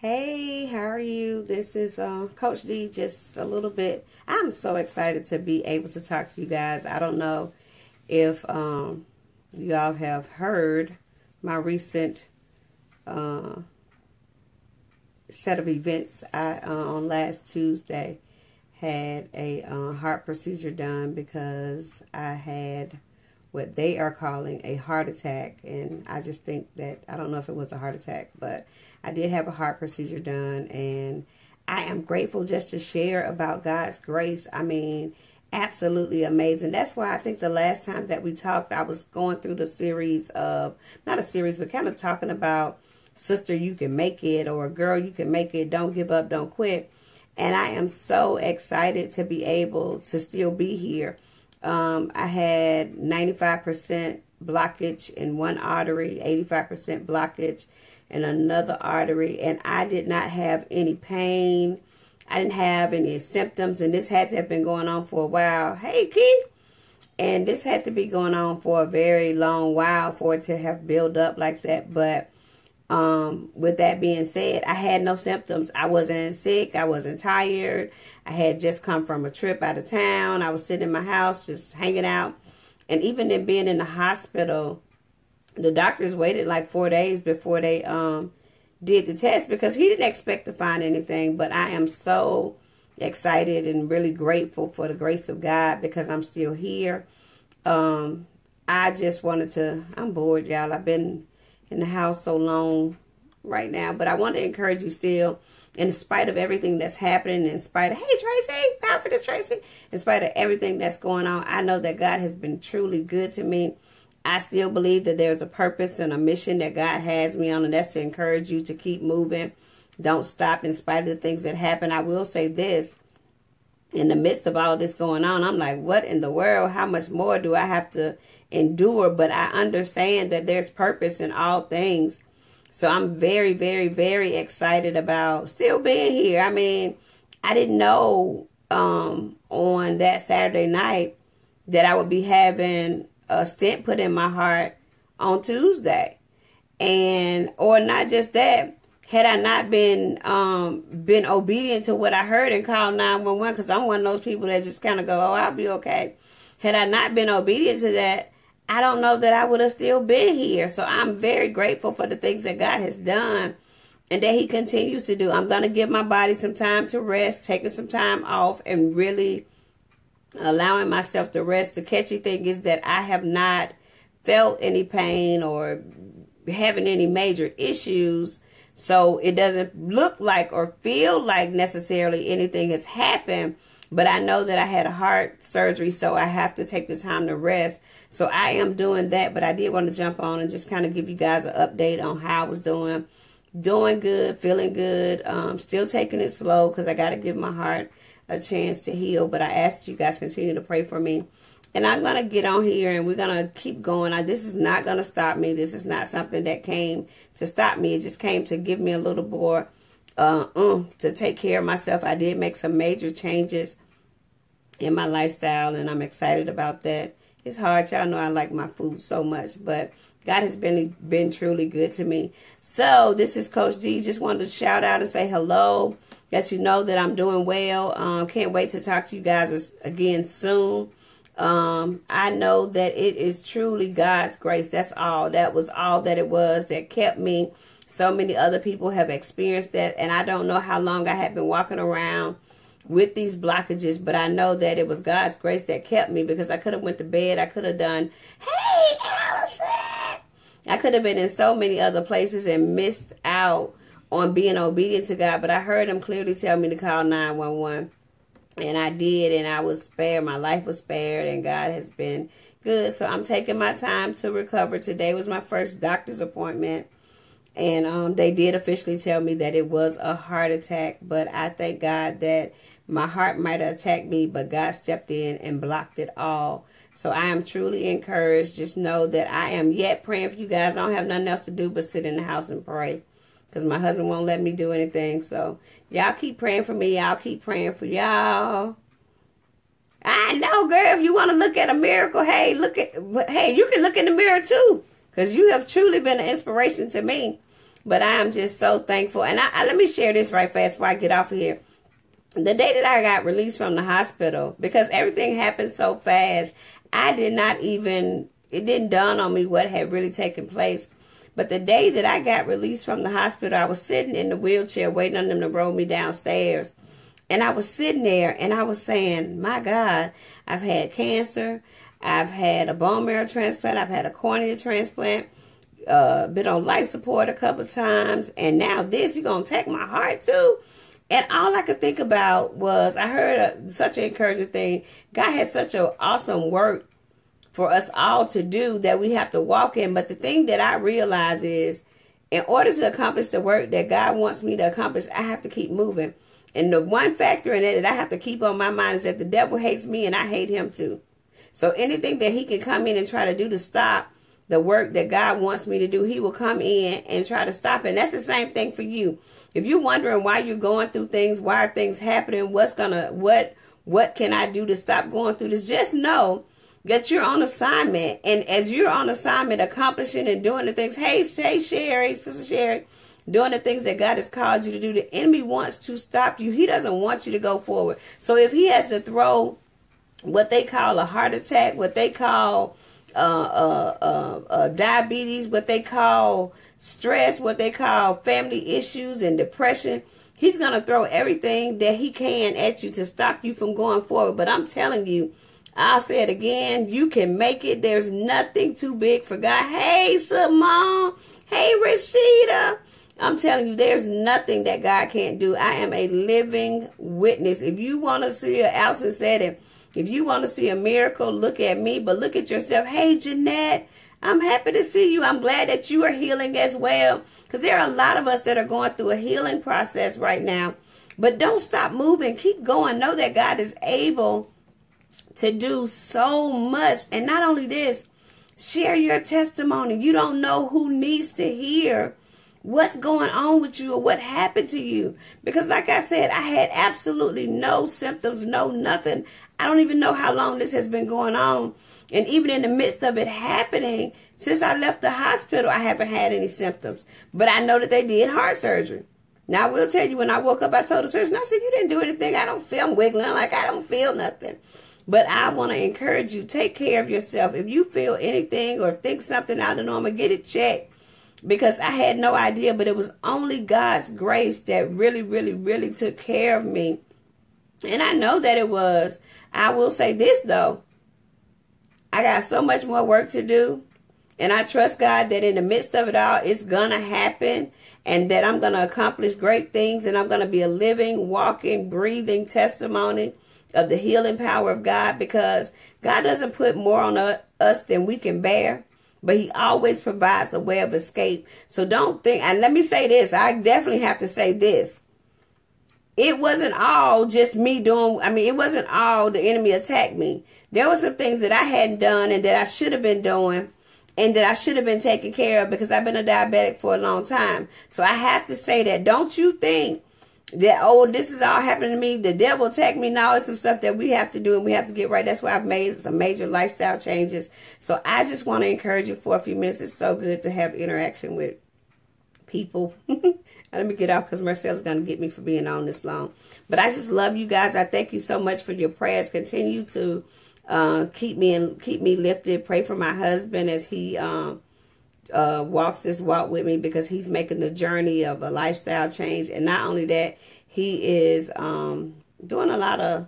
Hey, how are you? This is Coach D. Just a little bit. I'm so excited to be able to talk to you guys. I don't know if y'all have heard my recent uh, set of events. I on last Tuesday had a heart procedure done because I had what they are calling a heart attack, and I just think that I don't know if it was a heart attack, but I did have a heart procedure done, and I am grateful just to share about God's grace. I mean, absolutely amazing. That's why I think the last time that we talked, I was going through the series of, not a series, but kind of talking about sister, you can make it, or girl, you can make it. Don't give up, don't quit. And I am so excited to be able to still be here. I had 95% blockage in one artery, 85% blockage in another artery, and I did not have any pain. I didn't have any symptoms, and this had to have been going on for a while. Hey, Keith! And this had to be going on for a very long while for it to have built up like that. But with that being said, I had no symptoms. I wasn't sick. I wasn't tired. I had just come from a trip out of town. I was sitting in my house just hanging out. And even in being in the hospital, the doctors waited like 4 days before they did the test because he didn't expect to find anything. But I am so excited and really grateful for the grace of God because I'm still here. I just wanted to, I'm bored, y'all. I've been in the house so long right now, but I want to encourage you still, in spite of everything that's happening, in spite of, hey Tracy, power for this Tracy, in spite of everything that's going on, I know that God has been truly good to me. I still believe that there's a purpose and a mission that God has me on, and that's to encourage you to keep moving. Don't stop in spite of the things that happen. I will say this, in the midst of all of this going on, I'm like, what in the world? How much more do I have to endure? But I understand that there's purpose in all things. So I'm very, very, very excited about still being here. I mean, I didn't know on that Saturday night that I would be having a stent put in my heart on Tuesday. And, or not just that, had I not been obedient to what I heard and called 911, because I'm one of those people that just kind of go, oh, I'll be okay. Had I not been obedient to that, I don't know that I would have still been here. So I'm very grateful for the things that God has done and that he continues to do. I'm going to give my body some time to rest, taking some time off and really allowing myself to rest. The catchy thing is that I have not felt any pain or having any major issues. So it doesn't look like or feel like necessarily anything has happened. But I know that I had a heart surgery, so I have to take the time to rest. So I am doing that, but I did want to jump on and just kind of give you guys an update on how I was doing. Doing good, feeling good, still taking it slow because I got to give my heart a chance to heal. But I asked you guys continue to pray for me. And I'm going to get on here and we're going to keep going. This is not going to stop me. This is not something that came to stop me. It just came to give me a little more to take care of myself. I did make some major changes in my lifestyle, and I'm excited about that. It's hard. Y'all know I like my food so much, but God has been truly good to me. So this is Coach D. Just wanted to shout out and say hello, let you know that I'm doing well. Can't wait to talk to you guys again soon. I know that it is truly God's grace. That's all. That was all that it was that kept me. So many other people have experienced that, and I don't know how long I have been walking around with these blockages, but I know that it was God's grace that kept me because I could have went to bed. I could have done, hey, Allison. I could have been in so many other places and missed out on being obedient to God, but I heard him clearly tell me to call 911, and I did, and I was spared. My life was spared, and God has been good. So I'm taking my time to recover. Today was my first doctor's appointment. And they did officially tell me that it was a heart attack. But I thank God that my heart might have attacked me, but God stepped in and blocked it all. So I am truly encouraged. Just know that I am yet praying for you guys. I don't have nothing else to do but sit in the house and pray. Because my husband won't let me do anything. So y'all keep praying for me. Y'all keep praying for y'all. I know, girl, if you want to look at a miracle, hey, you can look in the mirror too. Because you have truly been an inspiration to me. But I am just so thankful. And let me share this right fast before I get off of here. The day that I got released from the hospital, because everything happened so fast, I did not even, it didn't dawn on me what had really taken place. But the day that I got released from the hospital, I was sitting in the wheelchair waiting on them to roll me downstairs. And I was sitting there and I was saying, my God, I've had cancer. I've had a bone marrow transplant. I've had a cornea transplant. Been on life support a couple of times. And now this, you're going to take my heart too? And all I could think about was, I heard such an encouraging thing. God had such an awesome work for us all to do that we have to walk in. But the thing that I realize is, in order to accomplish the work that God wants me to accomplish, I have to keep moving. And the one factor in it that I have to keep on my mind is that the devil hates me and I hate him too. So anything that he can come in and try to do to stop the work that God wants me to do, he will come in and try to stop it. And that's the same thing for you. If you're wondering why you're going through things, why are things happening, what can I do to stop going through this, just know that you're on assignment. And as you're on assignment, accomplishing and doing the things, hey Sherry, Sister Sherry, doing the things that God has called you to do, the enemy wants to stop you. He doesn't want you to go forward. So if he has to throw what they call a heart attack, what they call diabetes, what they call stress, what they call family issues and depression, he's going to throw everything that he can at you to stop you from going forward. But I'm telling you, I'll say it again, you can make it. There's nothing too big for God. Hey, Simone. Hey, Rashida. I'm telling you, there's nothing that God can't do. I am a living witness. If you want to see, Allison said it, if you want to see a miracle, look at me, but look at yourself. Hey, Jeanette, I'm happy to see you. I'm glad that you are healing as well, because there are a lot of us that are going through a healing process right now. But don't stop moving. Keep going. Know that God is able to do so much. And not only this, share your testimony. You don't know who needs to hear what's going on with you or what happened to you. Because like I said, I had absolutely no symptoms, no nothing. I don't even know how long this has been going on. And even in the midst of it happening, since I left the hospital, I haven't had any symptoms. But I know that they did heart surgery. Now, I will tell you, when I woke up, I told the surgeon, I said, you didn't do anything. I don't feel, I'm wiggling. I'm like, I don't feel nothing. But I want to encourage you, take care of yourself. If you feel anything or think something out of the normal, get it checked. Because I had no idea, but it was only God's grace that really, really, really took care of me. And I know that it was. I will say this, though. I got so much more work to do. And I trust God that in the midst of it all, it's going to happen. And that I'm going to accomplish great things. And I'm going to be a living, walking, breathing testimony of the healing power of God. Because God doesn't put more on us than we can bear. But he always provides a way of escape. So don't think, and let me say this, I definitely have to say this. It wasn't all just me doing, it wasn't all the enemy attacked me. There were some things that I hadn't done and that I should have been doing and that I should have been taking care of because I've been a diabetic for a long time. So I have to say that. Don't you think that, oh, this is all happening to me, the devil attacked me. Now it's some stuff that we have to do and we have to get right. That's why I've made some major lifestyle changes. So I just want to encourage you for a few minutes. It's so good to have interaction with people. Let me get off because Marcel's going to get me for being on this long. But I just love you guys. I thank you so much for your prayers. Continue to keep me lifted. Pray for my husband as he walks this walk with me, because he's making the journey of a lifestyle change. And not only that, he is doing a lot of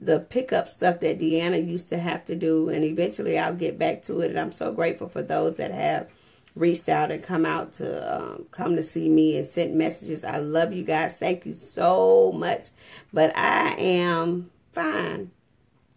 the pickup stuff that Deanna used to have to do. And eventually I'll get back to it. And I'm so grateful for those that have reached out and come to see me and sent messages. I love you guys. Thank you so much. But I am fine.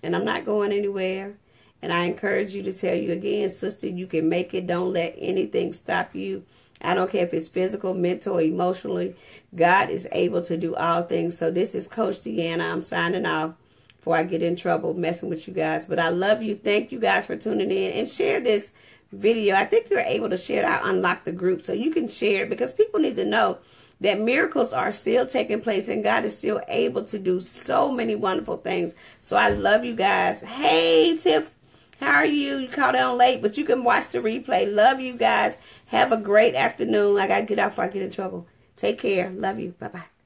And I'm not going anywhere. And I encourage you to tell you again, sister, you can make it. Don't let anything stop you. I don't care if it's physical, mental, emotionally. God is able to do all things. So this is Coach Deanna. I'm signing off before I get in trouble messing with you guys. But I love you. Thank you guys for tuning in. And share this video. I think you're able to share it. I unlocked the group so you can share it, because people need to know that miracles are still taking place and God is still able to do so many wonderful things. So I love you guys. Hey, Tiff. How are you? You caught on late, but you can watch the replay. Love you guys. Have a great afternoon. I got to get out before I get in trouble. Take care. Love you. Bye-bye.